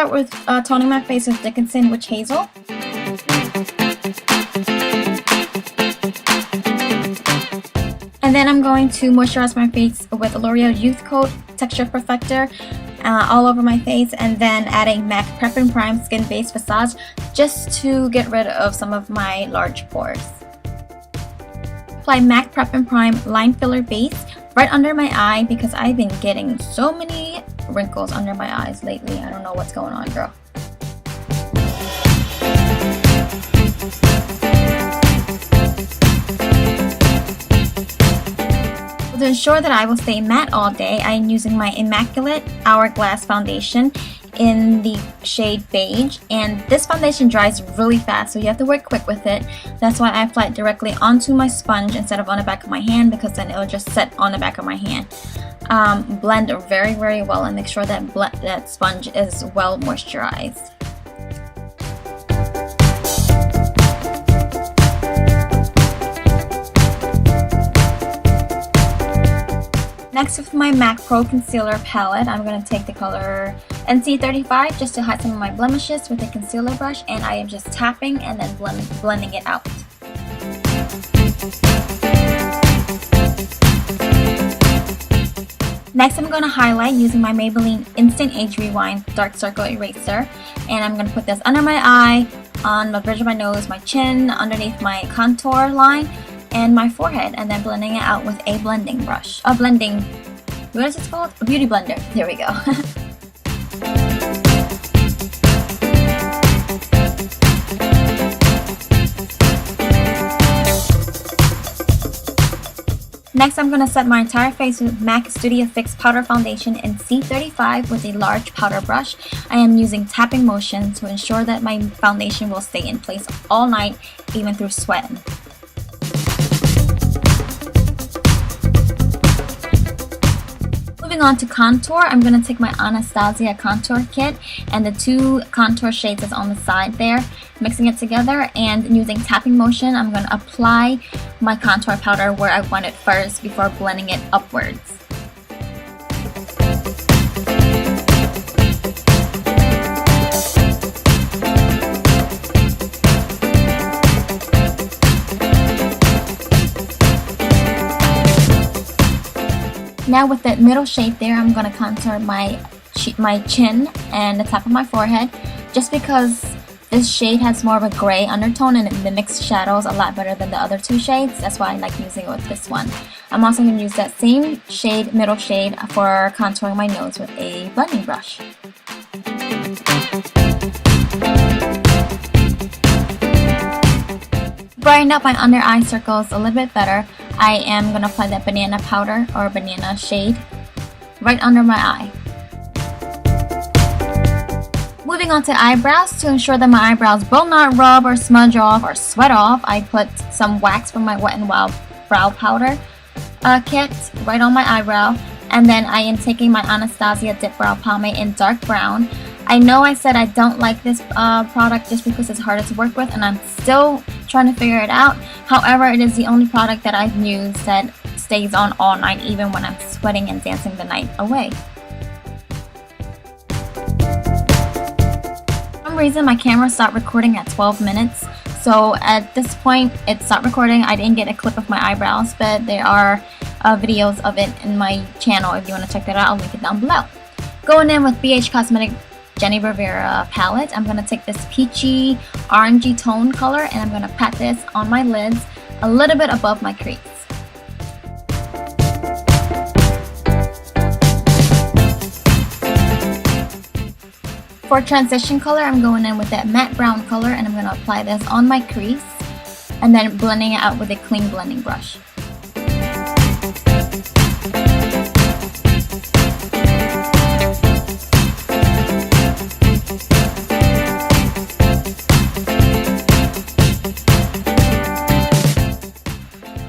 start with toning my face with Dickinson Witch Hazel. And then I'm going to moisturize my face with L'Oreal Youth Coat Texture Perfector all over my face, and then adding MAC Prep and Prime Skin Base Visage just to get rid of some of my large pores. Apply MAC Prep and Prime Line Filler Base right under my eye because I've been getting so many wrinkles under my eyes lately. I don't know what's going on, girl. To ensure that I will stay matte all day, I am using my Immaculate Hourglass foundation in the shade Beige, and this foundation dries really fast, so you have to work quick with it. That's why I apply it directly onto my sponge instead of on the back of my hand, because then it'll just set on the back of my hand. Blend very, very well and make sure that that sponge is well moisturized. Next, with my MAC Pro Concealer palette, I'm going to take the color NC35 just to hide some of my blemishes with a concealer brush, and I am just tapping and then blending it out. Next, I'm going to highlight using my Maybelline Instant Age Rewind Dark Circle Eraser, and I'm going to put this under my eye, on the bridge of my nose, my chin, underneath my contour line, and my forehead, and then blending it out with a blending brush. What is it called? A beauty blender. There we go. Next, I'm going to set my entire face with MAC Studio Fix Powder Foundation in C35 with a large powder brush. I am using tapping motion to ensure that my foundation will stay in place all night, even through sweating. Moving on to contour, I'm going to take my Anastasia contour kit and the two contour shades that's on the side there, mixing it together, and using tapping motion, I'm going to apply my contour powder where I want it first before blending it upwards. Now with that middle shade there, I'm going to contour my chin and the top of my forehead, just because this shade has more of a gray undertone and it mimics shadows a lot better than the other two shades. That's why I like using it with this one. I'm also going to use that same shade, middle shade, for contouring my nose with a blending brush. Brighten up my under eye circles a little bit better, I am going to apply that banana powder or banana shade right under my eye. Moving on to eyebrows, to ensure that my eyebrows will not rub or smudge off or sweat off, I put some wax from my Wet n Wild brow powder kit right on my eyebrow, and then I am taking my Anastasia Dip Brow Pomade in dark brown. I know I said I don't like this product just because it's harder to work with, and I'm still trying to figure it out. However, it is the only product that I've used that stays on all night, even when I'm sweating and dancing the night away. For some reason, my camera stopped recording at 12 minutes. So at this point, it stopped recording. I didn't get a clip of my eyebrows, but there are videos of it in my channel. If you want to check that out, I'll link it down below. Going in with BH Cosmetic Jenny Rivera palette, I'm going to take this peachy orangey tone color and I'm going to pat this on my lids a little bit above my crease. For transition color, I'm going in with that matte brown color and I'm going to apply this on my crease and then blending it out with a clean blending brush.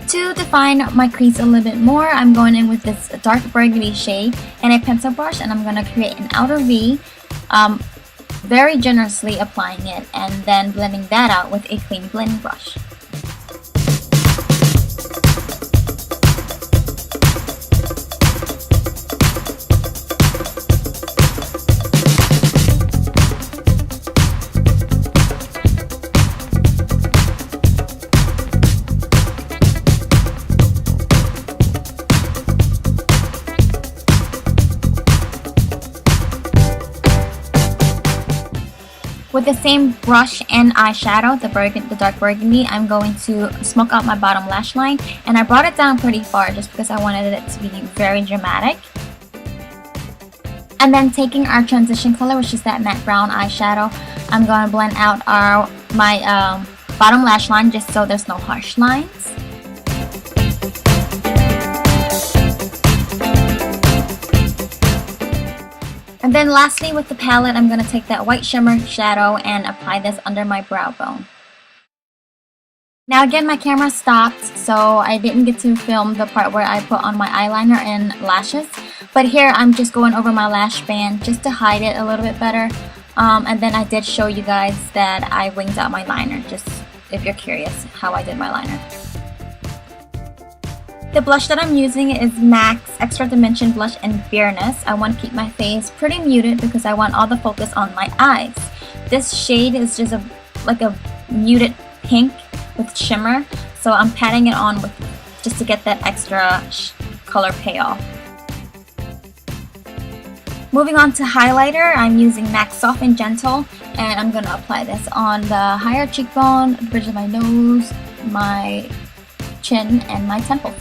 To define my crease a little bit more, I'm going in with this dark burgundy shade and a pencil brush, and I'm going to create an outer V, very generously applying it and then blending that out with a clean blending brush. With the same brush and eyeshadow, the dark burgundy, I'm going to smoke out my bottom lash line, and I brought it down pretty far just because I wanted it to be very dramatic. And then taking our transition color, which is that matte brown eyeshadow, I'm going to blend out my bottom lash line just so there's no harsh lines. And then lastly, with the palette, I'm going to take that white shimmer shadow and apply this under my brow bone. Now again, my camera stopped, so I didn't get to film the part where I put on my eyeliner and lashes. But here, I'm just going over my lash band just to hide it a little bit better. And then I did show you guys that I winged out my liner, just if you're curious how I did my liner. The blush that I'm using is MAC's Extra Dimension Blush in Fairness. I want to keep my face pretty muted because I want all the focus on my eyes. This shade is just like a muted pink with shimmer, so I'm patting it on just to get that extra color payoff. Moving on to highlighter, I'm using MAC Soft and Gentle, and I'm going to apply this on the higher cheekbone, the bridge of my nose, my chin, and my temples.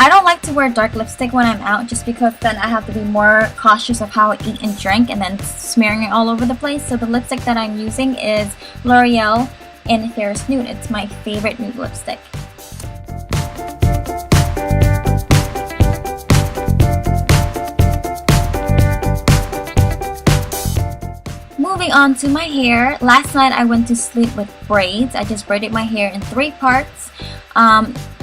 I don't like to wear dark lipstick when I'm out just because then I have to be more cautious of how I eat and drink and then smearing it all over the place. So the lipstick that I'm using is L'Oreal in Fairest Nude. It's my favorite nude lipstick. Moving on to my hair. Last night I went to sleep with braids. I just braided my hair in 3 parts.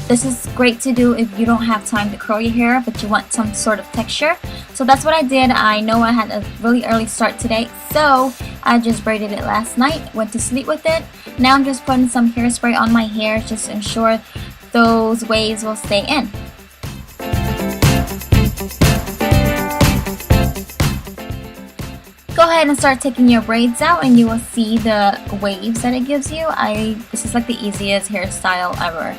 This is great to do if you don't have time to curl your hair but you want some sort of texture. So that's what I did. I know I had a really early start today, so I just braided it last night, went to sleep with it. Now I'm just putting some hairspray on my hair just to ensure those waves will stay in. Go ahead and start taking your braids out and you will see the waves that it gives you. This is like the easiest hairstyle ever.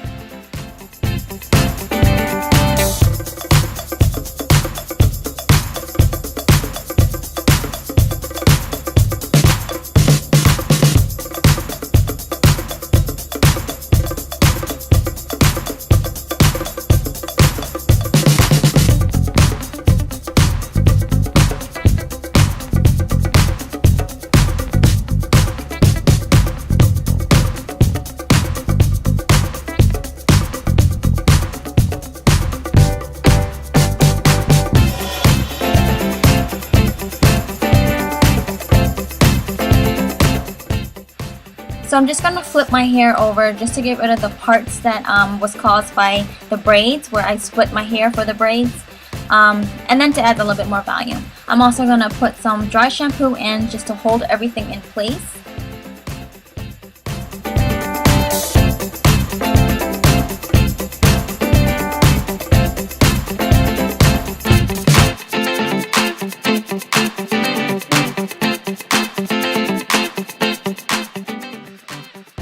So I'm just going to flip my hair over just to get rid of the parts that was caused by the braids, where I split my hair for the braids, and then to add a little bit more volume. I'm also going to put some dry shampoo in just to hold everything in place.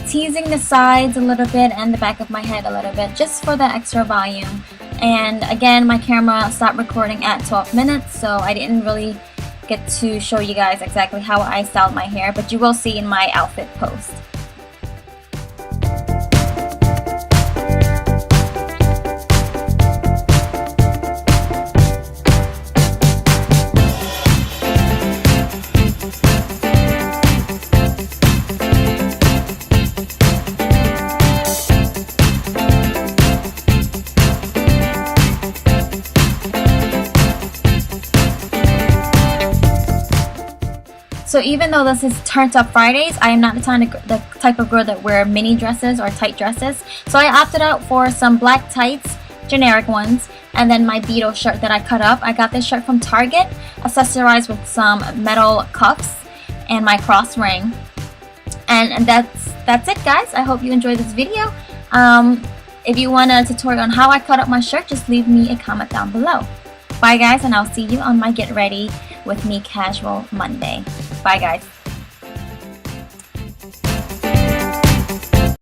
Teasing the sides a little bit and the back of my head a little bit just for the extra volume. And again, my camera stopped recording at 12 minutes, so I didn't really get to show you guys exactly how I styled my hair, but you will see in my outfit post. So even though this is Turnt Up Fridays, I am not the type of girl that wear mini dresses or tight dresses. So I opted out for some black tights, generic ones, and then my Beetle shirt that I cut up. I got this shirt from Target, accessorized with some metal cuffs and my cross ring. And that's it, guys. I hope you enjoyed this video. If you want a tutorial on how I cut up my shirt, just leave me a comment down below. Bye guys, and I'll see you on my Get Ready With Me Casual Monday. Bye guys.